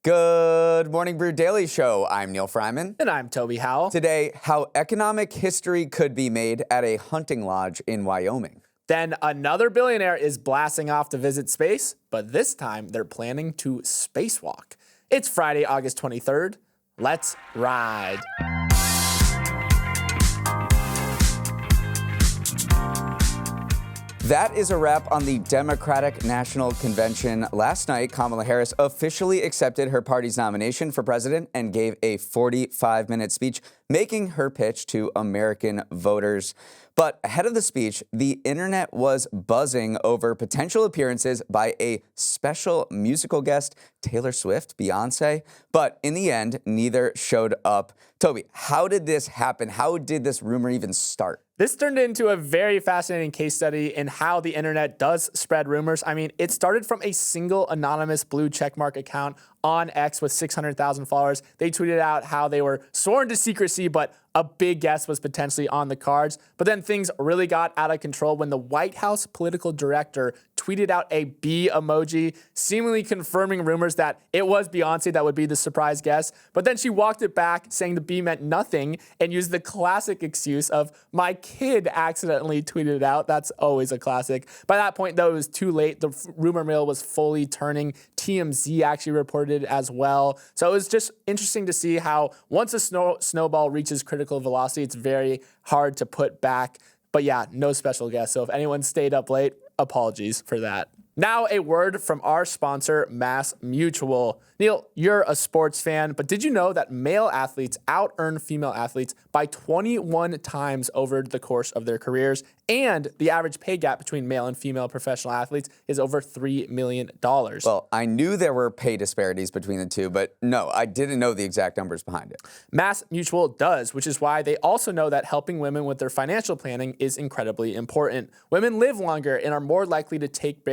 Good morning, Brew Daily Show. I'm Neal Fryman. And I'm Toby Howell. Today, how economic history could be made at a hunting lodge in Wyoming. Then another billionaire is blasting off to visit space, but this time they're planning to spacewalk. It's Friday, August 23rd. Let's ride. That is a wrap on the Democratic National Convention. Last night, Kamala Harris officially accepted her party's nomination for president and gave a 45-minute speech, making her pitch to American voters. But ahead of the speech, the internet was buzzing over potential appearances by a special musical guest, Taylor Swift, Beyoncé. But in the end, neither showed up. Toby, how did this happen? How did this rumor even start? This turned into a very fascinating case study in how the internet does spread rumors. I mean, it started from a single anonymous blue checkmark account on X with 600,000 followers. They tweeted out how they were sworn to secrecy, but a big guest was potentially on the cards. But then things really got out of control when the White House political director tweeted out a bee emoji, seemingly confirming rumors that it was Beyoncé that would be the surprise guest. But then she walked it back, saying the bee meant nothing, and used the classic excuse of, my kid accidentally tweeted it out. That's always a classic. By that point, though, it was too late. The rumor mill was fully turning. TMZ actually reported as well. So it was just interesting to see how once a snowball reaches critical velocity, it's very hard to put back. But yeah, no special guest. So if anyone stayed up late, apologies for that. Now a word from our sponsor, Mass Mutual. Neal, you're a sports fan, but did you know that male athletes out-earn female athletes by 21 times over the course of their careers? And the average pay gap between male and female professional athletes is over $3 million. Well, I knew there were pay disparities between the two, but no, I didn't know the exact numbers behind it. Mass Mutual does, which is why they also know that helping women with their financial planning is incredibly important. Women live longer and are more likely to take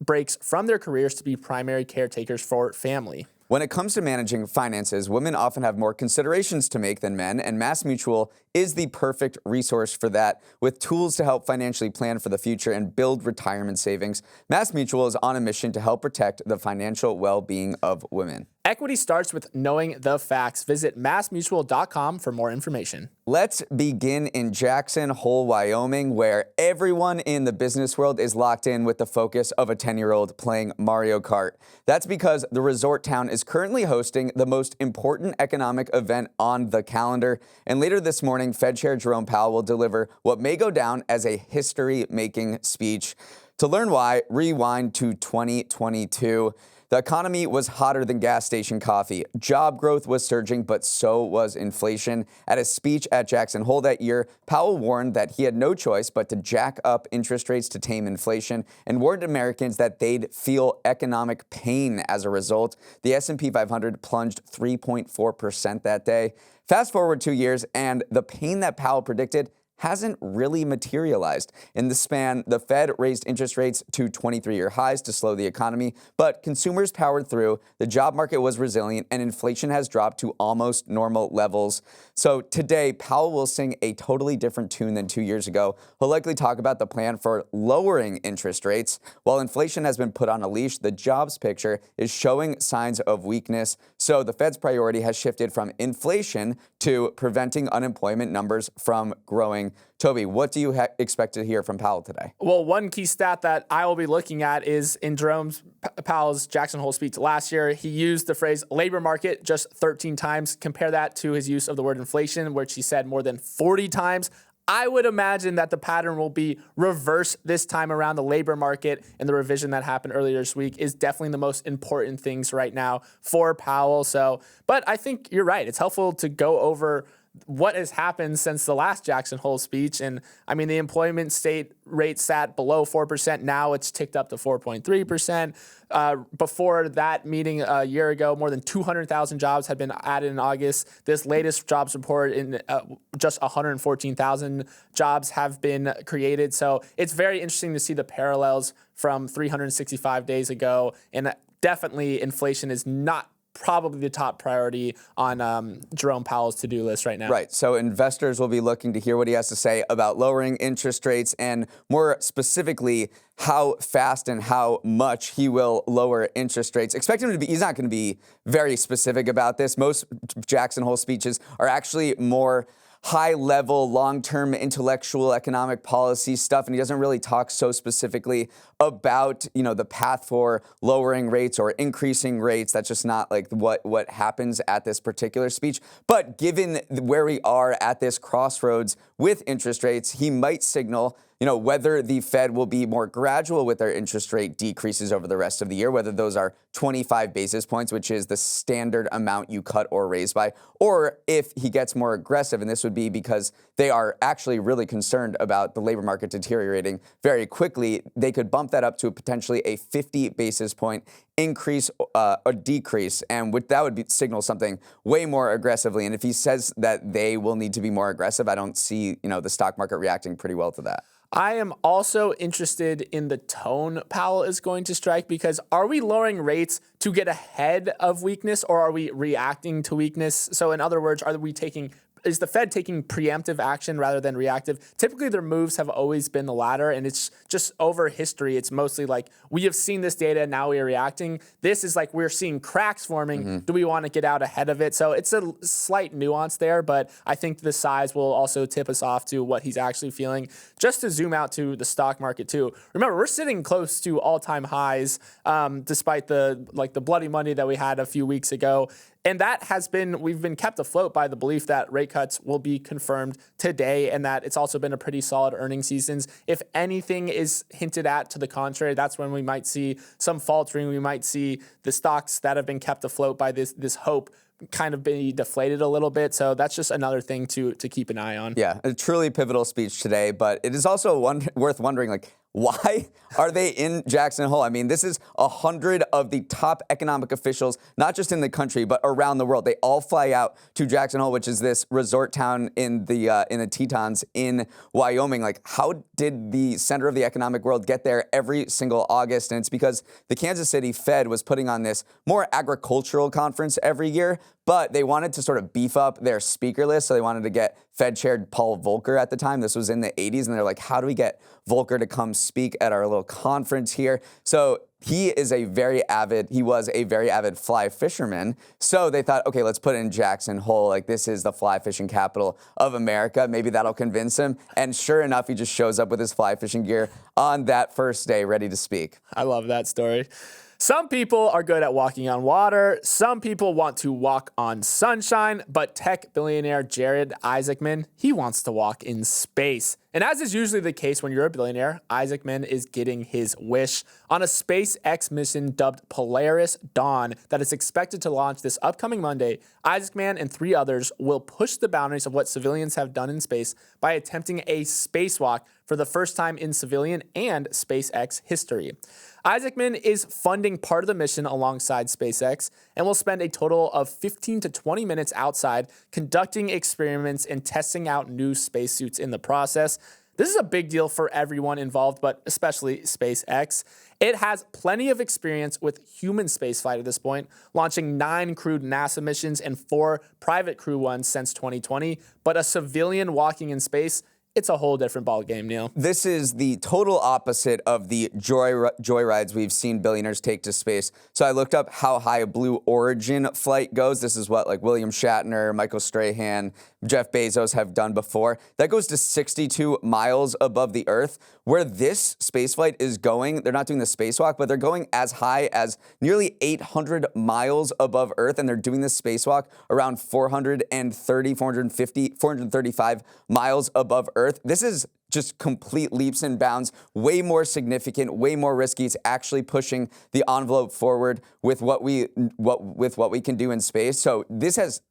breaks from their careers to be primary caretakers for family. When it comes to managing finances, women often have more considerations to make than men, and Mass Mutual is the perfect resource for that. With tools to help financially plan for the future and build retirement savings, Mass Mutual is on a mission to help protect the financial well-being of women. Equity starts with knowing the facts. Visit massmutual.com for more information. Let's begin in Jackson Hole, Wyoming, where everyone in the business world is locked in with the focus of a 10-year-old playing Mario Kart. That's because the resort town is currently hosting the most important economic event on the calendar. And later this morning, Fed Chair Jerome Powell will deliver what may go down as a history-making speech. To learn why, rewind to 2022. The economy was hotter than gas station coffee. Job growth was surging, but so was inflation. At a speech at Jackson Hole that year, Powell warned that he had no choice but to jack up interest rates to tame inflation and warned Americans that they'd feel economic pain as a result. The S&P 500 plunged 3.4% that day. Fast forward 2 years, and the pain that Powell predicted hasn't really materialized. In the span, the Fed raised interest rates to 23-year highs to slow the economy, but consumers powered through, the job market was resilient, and inflation has dropped to almost normal levels. So today, Powell will sing a totally different tune than 2 years ago. He'll likely talk about the plan for lowering interest rates. While inflation has been put on a leash, the jobs picture is showing signs of weakness. So the Fed's priority has shifted from inflation to preventing unemployment numbers from growing. Toby, what do you expect to hear from Powell today? Well, one key stat that I will be looking at is in Powell's Jackson Hole speech last year, he used the phrase labor market just 13 times. Compare that to his use of the word inflation, which he said more than 40 times. I would imagine that the pattern will be reversed this time around. The labor market and the revision that happened earlier this week is definitely the most important things right now for Powell. But I think you're right. It's helpful to go over what has happened since the last Jackson Hole speech. And I mean, the employment rate sat below 4%. Now it's ticked up to 4.3%. Before that meeting a year ago, more than 200,000 jobs had been added in August. This latest jobs report, in just 114,000 jobs have been created. So it's very interesting to see the parallels from 365 days ago. And definitely inflation is not probably the top priority on Jerome Powell's to-do list right now. Right. So investors will be looking to hear what he has to say about lowering interest rates and more specifically how fast and how much he will lower interest rates. Expect him to be, he's not going to be very specific about this. Most Jackson Hole speeches are actually more high-level, long-term intellectual economic policy stuff, and he doesn't really talk so specifically about, the path for lowering rates or increasing rates. That's just not like what happens at this particular speech. But given where we are at this crossroads with interest rates, he might signal whether the Fed will be more gradual with their interest rate decreases over the rest of the year, whether those are 25 basis points, which is the standard amount you cut or raise by, or if he gets more aggressive, and this would be because they are actually really concerned about the labor market deteriorating very quickly, they could bump that up to potentially a 50 basis point increase or decrease, and that would signal something way more aggressively. And if he says that they will need to be more aggressive, I don't see the stock market reacting pretty well to that. I am also interested in the tone Powell is going to strike, because are we lowering rates to get ahead of weakness, or are we reacting to weakness? So in other words, is the Fed taking preemptive action rather than reactive? Typically, their moves have always been the latter, and it's just over history. It's mostly like, we have seen this data, and now we are reacting. This is like we're seeing cracks forming. Mm-hmm. Do we want to get out ahead of it? So it's a slight nuance there, but I think the size will also tip us off to what he's actually feeling. Just to zoom out to the stock market too. Remember, we're sitting close to all-time highs, despite the bloody Monday that we had a few weeks ago. And we've been kept afloat by the belief that rate cuts will be confirmed today, and that it's also been a pretty solid earnings seasons. If anything is hinted at to the contrary, that's when we might see some faltering. We might see the stocks that have been kept afloat by this hope kind of be deflated a little bit. So that's just another thing to keep an eye on. Yeah, a truly pivotal speech today, but it is also worth wondering, why are they in Jackson Hole? I mean, this is 100 of the top economic officials, not just in the country, but around the world. They all fly out to Jackson Hole, which is this resort town in the Tetons in Wyoming. How did the center of the economic world get there every single August? And it's because the Kansas City Fed was putting on this more agricultural conference every year, but they wanted to sort of beef up their speaker list. So they wanted to get Fed Chair Paul Volcker at the time. This was in the 80s. And they're like, how do we get Volcker to come speak at our little conference here? So he was a very avid fly fisherman. So they thought, okay, let's put it in Jackson Hole. This is the fly fishing capital of America. Maybe that'll convince him. And sure enough, he just shows up with his fly fishing gear on that first day, ready to speak. I love that story. Some people are good at walking on water. Some people want to walk on sunshine, but tech billionaire Jared Isaacman, he wants to walk in space. And as is usually the case when you're a billionaire, Isaacman is getting his wish. On a SpaceX mission dubbed Polaris Dawn that is expected to launch this upcoming Monday, Isaacman and 3 others will push the boundaries of what civilians have done in space by attempting a spacewalk for the first time in civilian and SpaceX history. Isaacman is funding part of the mission alongside SpaceX and will spend a total of 15 to 20 minutes outside conducting experiments and testing out new spacesuits in the process. This is a big deal for everyone involved, but especially SpaceX. It has plenty of experience with human spaceflight at this point, launching 9 crewed NASA missions and 4 private crew ones since 2020. But a civilian walking in space, it's a whole different ballgame, Neal. This is the total opposite of the joyrides we've seen billionaires take to space. So I looked up how high a Blue Origin flight goes. This is what William Shatner, Michael Strahan, Jeff Bezos have done before. That goes to 62 miles above the Earth. Where this spaceflight is going, they're not doing the spacewalk, but they're going as high as nearly 800 miles above Earth, and they're doing this spacewalk around 435 miles above Earth. This is just complete leaps and bounds, way more significant, way more risky. It's actually pushing the envelope forward with what we can do in space. So this has,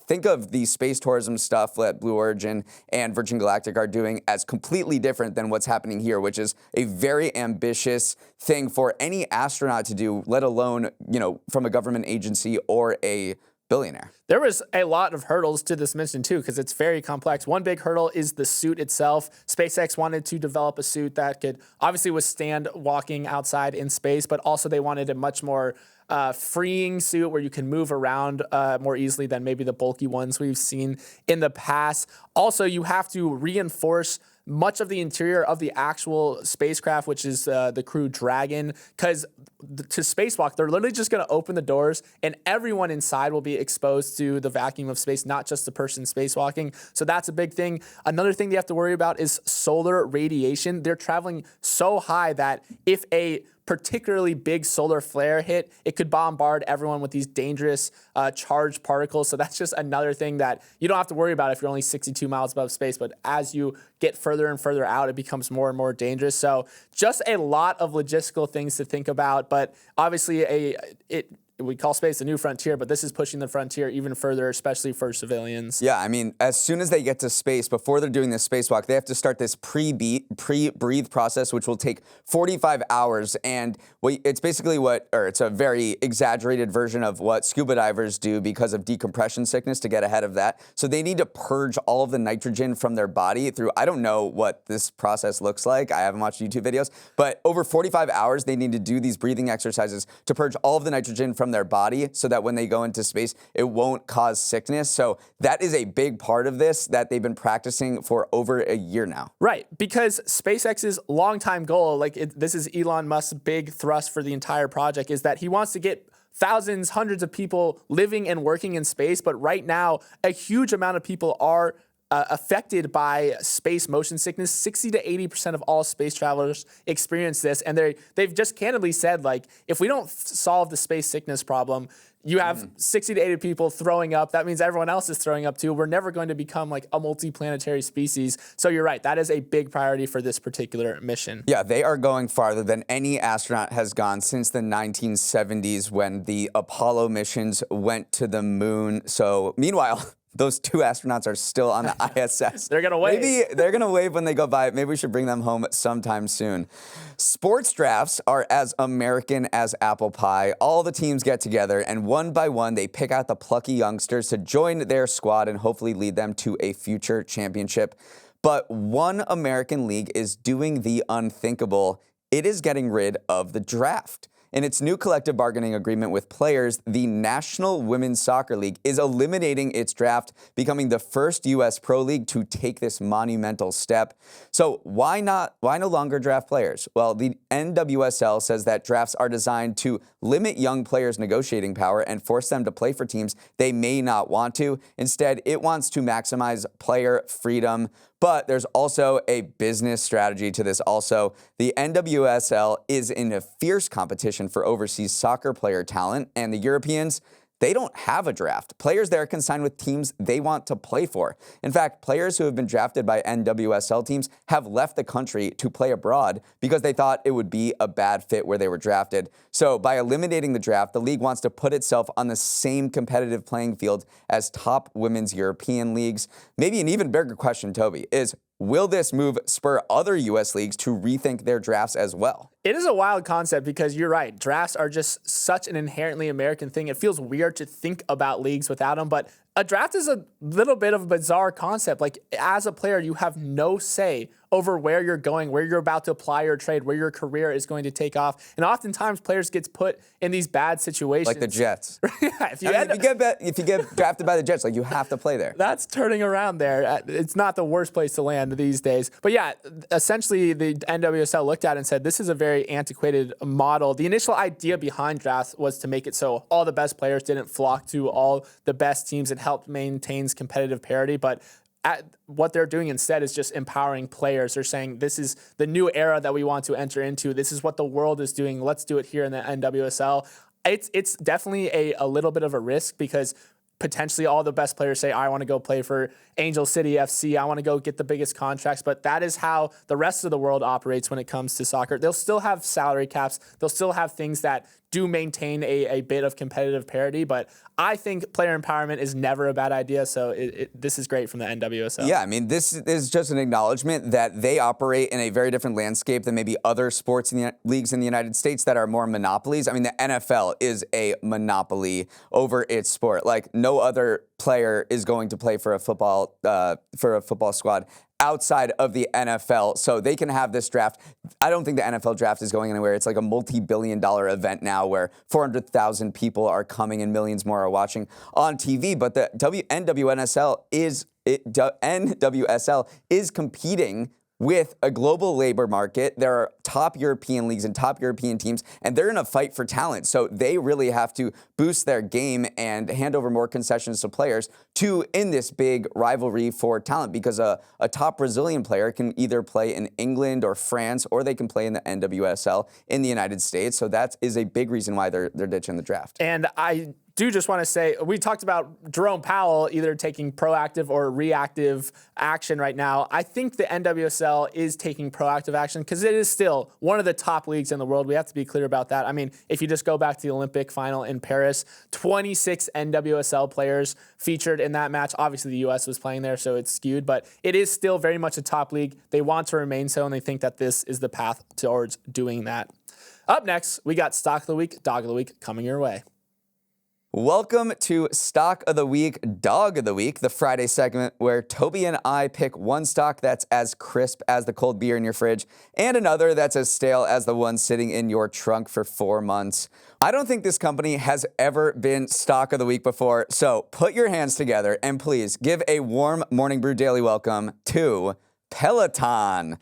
think of the space tourism stuff that Blue Origin and Virgin Galactic are doing as completely different than what's happening here, which is a very ambitious thing for any astronaut to do, let alone, from a government agency or a billionaire. There was a lot of hurdles to this mission too, because it's very complex. One big hurdle is the suit itself. SpaceX wanted to develop a suit that could obviously withstand walking outside in space, but also they wanted a much more freeing suit where you can move around more easily than maybe the bulky ones we've seen in the past. Also, you have to reinforce much of the interior of the actual spacecraft, which is the Crew Dragon, because to spacewalk, they're literally just going to open the doors and everyone inside will be exposed to the vacuum of space, not just the person spacewalking. So that's a big thing. Another thing they have to worry about is solar radiation. They're traveling so high that if a particularly big solar flare hit, it could bombard everyone with these dangerous charged particles. So that's just another thing that you don't have to worry about if you're only 62 miles above space. But as you get further and further out, it becomes more and more dangerous. So just a lot of logistical things to think about. But obviously, we call space the new frontier, but this is pushing the frontier even further, especially for civilians. Yeah, I mean, as soon as they get to space, before they're doing this spacewalk, they have to start this pre-breathe process, which will take 45 hours. And it's basically it's a very exaggerated version of what scuba divers do because of decompression sickness to get ahead of that. So they need to purge all of the nitrogen from their body through, I don't know what this process looks like. I haven't watched YouTube videos, but over 45 hours, they need to do these breathing exercises to purge all of the nitrogen from their body so that when they go into space, it won't cause sickness. So that is a big part of this that they've been practicing for over a year now. Right, because SpaceX's longtime goal, this is Elon Musk's big thrust for the entire project, is that he wants to get thousands, hundreds of people living and working in space. But right now, a huge amount of people are affected by space motion sickness. 60 to 80% of all space travelers experience this. And they've just candidly said, if we don't solve the space sickness problem, you have 60 to 80 people throwing up. That means everyone else is throwing up too. We're never going to become a multiplanetary species. So you're right. That is a big priority for this particular mission. Yeah, they are going farther than any astronaut has gone since the 1970s when the Apollo missions went to the moon. So meanwhile, those two astronauts are still on the ISS. They're going to wave. Maybe they're going to wave when they go by. Maybe we should bring them home sometime soon. Sports drafts are as American as apple pie. All the teams get together, and one by one, they pick out the plucky youngsters to join their squad and hopefully lead them to a future championship. But one American league is doing the unthinkable. It is getting rid of the draft. In its new collective bargaining agreement with players, the National Women's Soccer League is eliminating its draft, becoming the first U.S. pro league to take this monumental step. So why no longer draft players? Well, the NWSL says that drafts are designed to limit young players' negotiating power and force them to play for teams they may not want to. Instead, it wants to maximize player freedom. But there's also a business strategy to this also. The NWSL is in a fierce competition for overseas soccer player talent, and the Europeans, they don't have a draft. Players there can sign with teams they want to play for. In fact, players who have been drafted by NWSL teams have left the country to play abroad because they thought it would be a bad fit where they were drafted. So by eliminating the draft, the league wants to put itself on the same competitive playing field as top women's European leagues. Maybe an even bigger question, Toby, is will this move spur other U.S. leagues to rethink their drafts as well? It is a wild concept because you're right. Drafts are just such an inherently American thing. It feels weird to think about leagues without them, but a draft is a little bit of a bizarre concept. As a player, you have no say over where you're going, where you're about to apply your trade, where your career is going to take off. And oftentimes players get put in these bad situations. Like the Jets. If you get drafted by the Jets, you have to play there. That's turning around there. It's not the worst place to land these days. But yeah, essentially the NWSL looked at it and said, this is a very antiquated model. The initial idea behind drafts was to make it so all the best players didn't flock to all the best teams and help maintain competitive parity. But what they're doing instead is just empowering players. They're saying, this is the new era that we want to enter into. This is what the world is doing. Let's do it here in the NWSL. It's definitely a little bit of a risk because potentially all the best players say, I want to go play for Angel City FC. I want to go get the biggest contracts. But that is how the rest of the world operates when it comes to soccer. They'll still have salary caps. They'll still have things that do maintain a bit of competitive parity. But I think player empowerment is never a bad idea. So this is great from the NWSL. Yeah, I mean, this is just an acknowledgement that they operate in a very different landscape than maybe other sports leagues in the United States that are more monopolies. I mean, the NFL is a monopoly over its sport. No other player is going to play for a football squad outside of the NFL, so they can have this draft. I don't think the NFL draft is going anywhere. It's like a multi-billion-dollar event now where 400,000 people are coming and millions more are watching on TV. But the NWSL is competing with a global labor market. There are top European leagues and top European teams, and they're in a fight for talent. So they really have to boost their game and hand over more concessions to players to in this big rivalry for talent, because a top Brazilian player can either play in England or France, or they can play in the NWSL in the United States. So that is a big reason why they're ditching the draft. And I do just want to say, we talked about Jerome Powell either taking proactive or reactive action right now. I think the NWSL is taking proactive action because it is still one of the top leagues in the world. We have to be clear about that. I mean, if you just go back to the Olympic final in Paris, 26 NWSL players featured in that match. Obviously, the U.S. was playing there, so it's skewed, but it is still very much a top league. They want to remain so, and they think that this is the path towards doing that. Up next, we got Stock of the Week, Dog of the Week coming your way. Welcome to Stock of the Week, Dog of the Week, the Friday segment where Toby and I pick one stock that's as crisp as the cold beer in your fridge and another that's as stale as the one sitting in your trunk for 4 months. I don't think this company has ever been Stock of the Week before, so put your hands together and please give a warm Morning Brew Daily welcome to Peloton.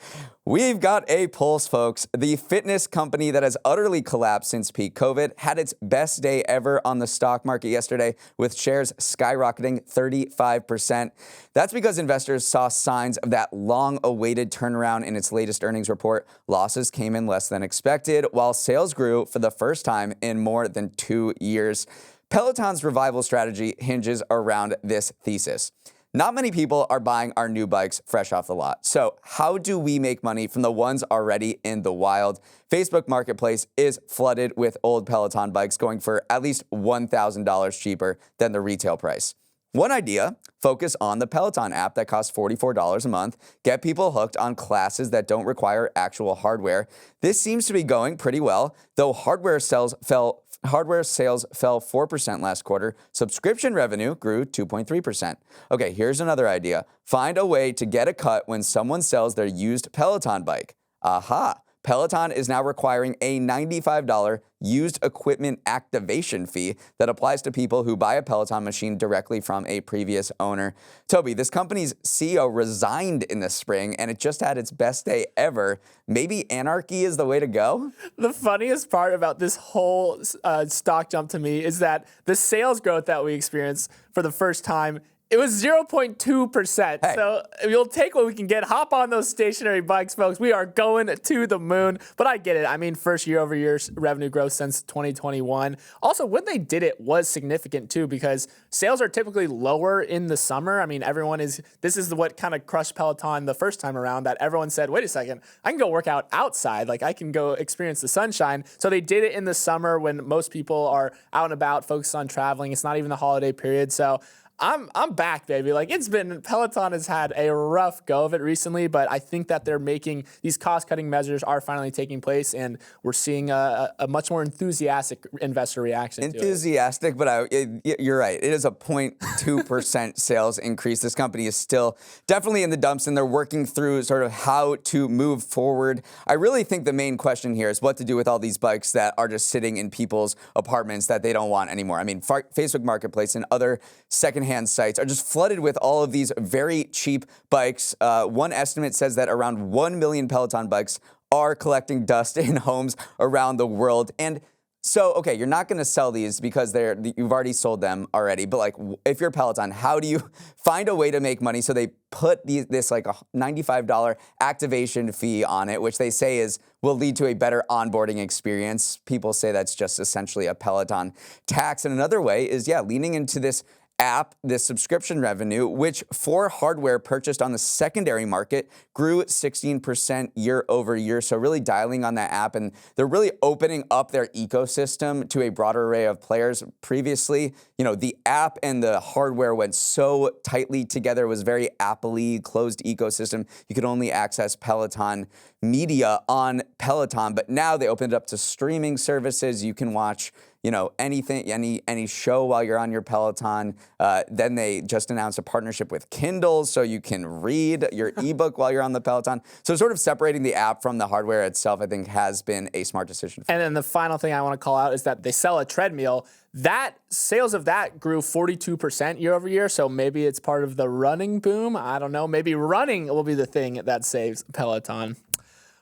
We've got a pulse, folks. The fitness company that has utterly collapsed since peak COVID had its best day ever on the stock market yesterday, with shares skyrocketing 35%. That's because investors saw signs of that long-awaited turnaround in its latest earnings report. Losses came in less than expected, while sales grew for the first time in more than 2 years. Peloton's revival strategy hinges around this thesis. Not many people are buying our new bikes fresh off the lot. So how do we make money from the ones already in the wild? Facebook Marketplace is flooded with old Peloton bikes going for at least $1,000 cheaper than the retail price. One idea, focus on the Peloton app that costs $44 a month. Get people hooked on classes that don't require actual hardware. This seems to be going pretty well, though hardware sales fell 4% last quarter. Subscription revenue grew 2.3%. Okay, here's another idea. Find a way to get a cut when someone sells their used Peloton bike. Aha! Peloton is now requiring a $95 used equipment activation fee that applies to people who buy a Peloton machine directly from a previous owner. Toby, this company's CEO resigned in the spring, and it just had its best day ever. Maybe anarchy is the way to go? The funniest part about this whole stock jump to me is that the sales growth that we experienced for the first time, it was 0.2%. Hey. So we'll take what we can get. Hop on those stationary bikes, folks. We are going to the moon. But I get it. I mean, first year-over-year revenue growth since 2021. Also, when they did it was significant, too, because sales are typically lower in the summer. I mean, this is what kind of crushed Peloton the first time around, that everyone said, wait a second, I can go work out outside. Like, I can go experience the sunshine. So they did it in the summer when most people are out and about, focused on traveling. It's not even the holiday period. So I'm back, baby. Like, Peloton has had a rough go of it recently, but I think that they're making these cost-cutting measures are finally taking place, and we're seeing a much more enthusiastic investor reaction to it. But you're right. It is a 0.2% sales increase. This company is still definitely in the dumps, and they're working through sort of how to move forward. I really think the main question here is what to do with all these bikes that are just sitting in people's apartments that they don't want anymore. I mean, Facebook Marketplace and other secondhand sites are just flooded with all of these very cheap bikes. One estimate says that around 1 million Peloton bikes are collecting dust in homes around the world. And so, okay, you're not going to sell these because you've already sold them already. But like, if you're Peloton, how do you find a way to make money? So they put this like a $95 activation fee on it, which they say will lead to a better onboarding experience. People say that's just essentially a Peloton tax. And another way is, leaning into this app, this subscription revenue, which for hardware purchased on the secondary market grew 16% year over year. So really dialing on that app, and they're really opening up their ecosystem to a broader array of players. Previously, the app and the hardware went so tightly together. It was very Apple-y, closed ecosystem. You could only access Peloton media on Peloton, but now they opened it up to streaming services. You can watch anything, any show while you're on your Peloton. Then they just announced a partnership with Kindle, so you can read your ebook while you're on the Peloton. So sort of separating the app from the hardware itself, I think, has been a smart decision. And then the final thing I want to call out is that they sell a treadmill. That sales of that grew 42% year over year. So maybe it's part of the running boom. I don't know. Maybe running will be the thing that saves Peloton.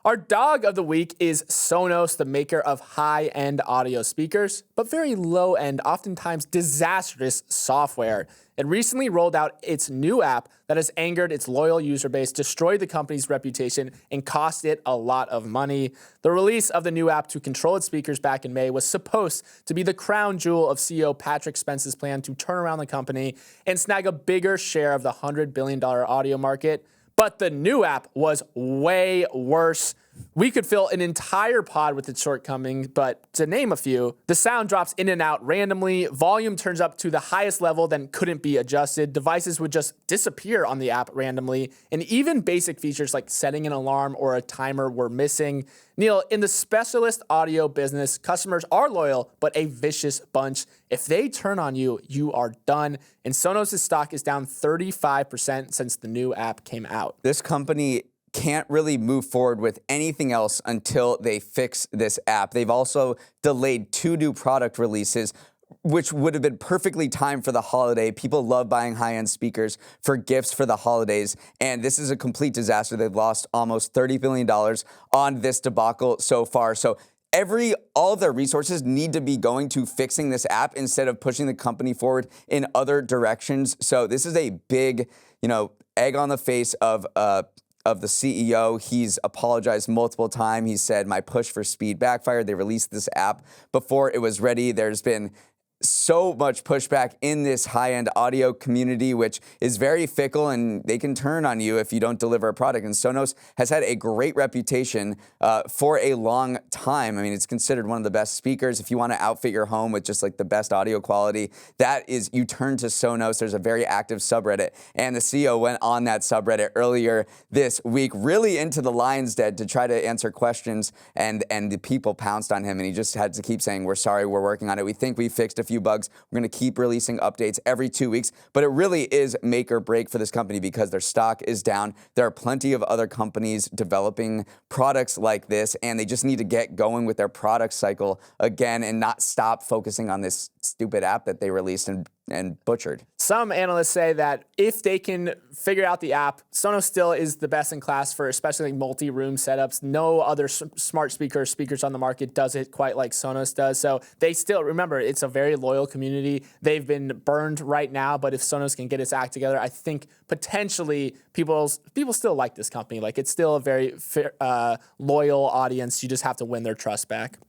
Our dog of the week is Sonos, the maker of high-end audio speakers, but very low-end, oftentimes disastrous software. It recently rolled out its new app that has angered its loyal user base, destroyed the company's reputation, and cost it a lot of money. The release of the new app to control its speakers back in May was supposed to be the crown jewel of CEO Patrick Spence's plan to turn around the company and snag a bigger share of the $100 billion audio market. But the new app was way worse. We could fill an entire pod with its shortcomings, but to name a few, the sound drops in and out randomly, volume turns up to the highest level, then couldn't be adjusted, devices would just disappear on the app randomly, and even basic features like setting an alarm or a timer were missing. Neal, in the specialist audio business, customers are loyal, but a vicious bunch. If they turn on you, you are done. And Sonos' stock is down 35% since the new app came out. This company can't really move forward with anything else until they fix this app. They've also delayed 2 new product releases, which would have been perfectly timed for the holiday. People love buying high-end speakers for gifts for the holidays, and this is a complete disaster. They've lost almost $30 billion on this debacle so far. So all of their resources need to be going to fixing this app instead of pushing the company forward in other directions. So this is a big, egg on the face of the CEO. He's apologized multiple times. He said, my push for speed backfired. They released this app before it was ready. There's been so much pushback in this high-end audio community, which is very fickle, and they can turn on you if you don't deliver a product. And Sonos has had a great reputation for a long time. I mean, it's considered one of the best speakers. If you want to outfit your home with just like the best audio quality, you turn to Sonos. There's a very active subreddit, and the CEO went on that subreddit earlier this week, really into the lion's den to try to answer questions, and the people pounced on him, and he just had to keep saying, we're sorry, we're working on it. We think we fixed a few bugs. We're going to keep releasing updates every 2 weeks, but it really is make or break for this company because their stock is down. There are plenty of other companies developing products like this, and they just need to get going with their product cycle again and not stop focusing on this stupid app that they released and butchered. Some analysts say that if they can figure out the app, Sonos still is the best in class for especially multi-room setups. No other smart speakers on the market does it quite like Sonos does. So they still, remember, it's a very loyal community. They've been burned right now, but if Sonos can get its act together, I think potentially people still like this company. Like, it's still a very loyal audience. You just have to win their trust back.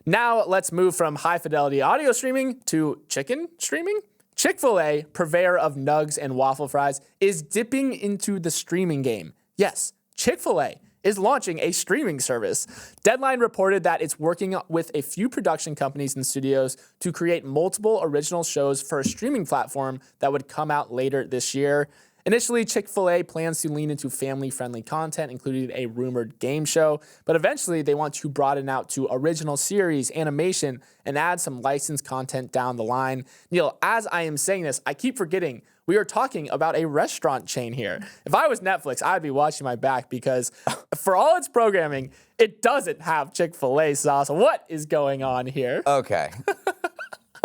Now let's move from high-fidelity audio streaming to chicken streaming. Chick-Fil-A, purveyor of nugs and waffle fries, is dipping into the streaming game. Yes, Chick-Fil-A is launching a streaming service. Deadline reported that it's working with a few production companies and studios to create multiple original shows for a streaming platform that would come out later this year. Initially, Chick-fil-A plans to lean into family-friendly content, including a rumored game show, but eventually they want to broaden out to original series, animation, and add some licensed content down the line. Neal, as I am saying this, I keep forgetting we are talking about a restaurant chain here. If I was Netflix, I'd be watching my back because for all its programming, it doesn't have Chick-fil-A sauce. What is going on here?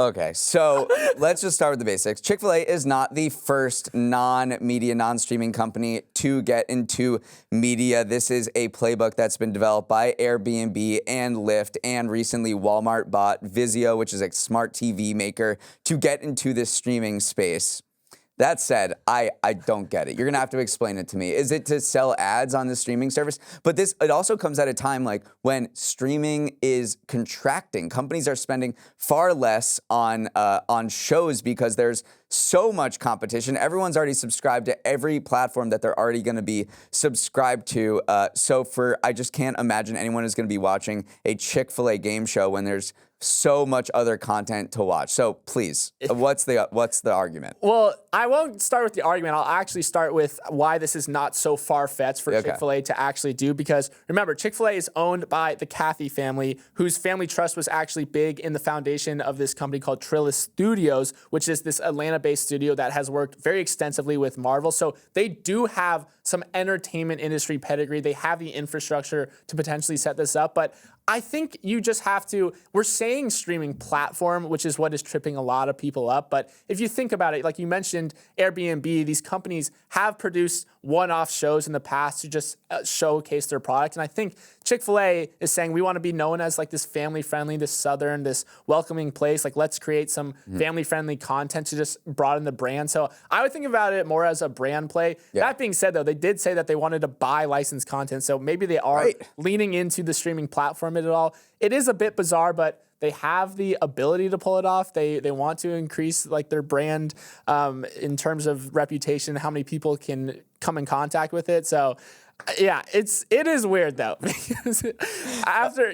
Okay, so let's just start with the basics. Chick-fil-A is not the first non-media, non-streaming company to get into media. This is a playbook that's been developed by Airbnb and Lyft, and recently Walmart bought Vizio, which is a smart TV maker, to get into this streaming space. That said, I don't get it. You're gonna have to explain it to me. Is it to sell ads on the streaming service? But it also comes at a time like when streaming is contracting. Companies are spending far less on shows because there's so much competition. Everyone's already subscribed to every platform that they're already gonna be subscribed to. I just can't imagine anyone is gonna be watching a Chick-fil-A game show when there's so much other content to watch. So please, what's the argument? Well, I won't start with the argument. I'll actually start with why this is not so far-fetched for Chick-fil-A to actually do. Because remember, Chick-fil-A is owned by the Cathy family, whose family trust was actually big in the foundation of this company called Trillis Studios, which is this Atlanta-based studio that has worked very extensively with Marvel. So they do have some entertainment industry pedigree. They have the infrastructure to potentially set this up. But I think you just have to, we're saying streaming platform, which is what is tripping a lot of people up. But if you think about it, like you mentioned, Airbnb, these companies have produced one-off shows in the past to just showcase their product. And I think Chick-fil-A is saying we want to be known as like this family-friendly, this southern, this welcoming place. Like let's create some family-friendly content to just broaden the brand. So I would think about it more as a brand play. That being said, though, they did say that they wanted to buy licensed content. So maybe they are leaning into the streaming platform at all. It is a bit bizarre, but they have the ability to pull it off. They want to increase like their brand in terms of reputation, how many people can come in contact with it. So yeah, it is weird though. Because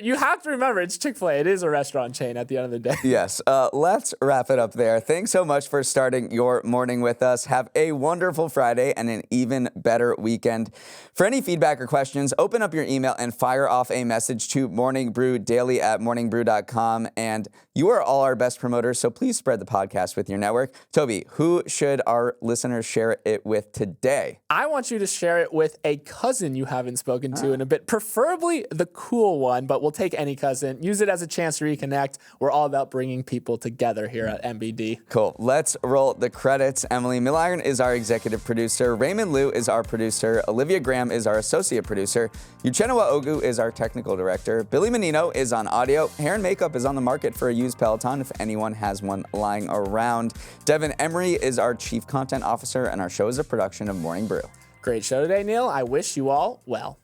you have to remember it's Chick-fil-A. It is a restaurant chain at the end of the day. Yes. Let's wrap it up there. Thanks so much for starting your morning with us. Have a wonderful Friday and an even better weekend. For any feedback or questions, open up your email and fire off a message to morningbrewdaily@morningbrew.com. And you are all our best promoters, so please spread the podcast with your network. Toby, who should our listeners share it with today? I want you to share it with a cousin you haven't spoken to in a bit, preferably the cool one, but we'll take any cousin. Use it as a chance to reconnect. We're all about bringing people together here at MBD. Cool. Let's roll the credits. Emily Milliron is our executive producer. Raymond Liu is our producer. Olivia Graham is our associate producer. Uchenna Ogu is our technical director. Billy Menino is on audio. Hair and makeup is on the market for a used Peloton if anyone has one lying around. Devin Emery is our chief content officer, and our show is a production of Morning Brew. Great show today, Neal. I wish you all well.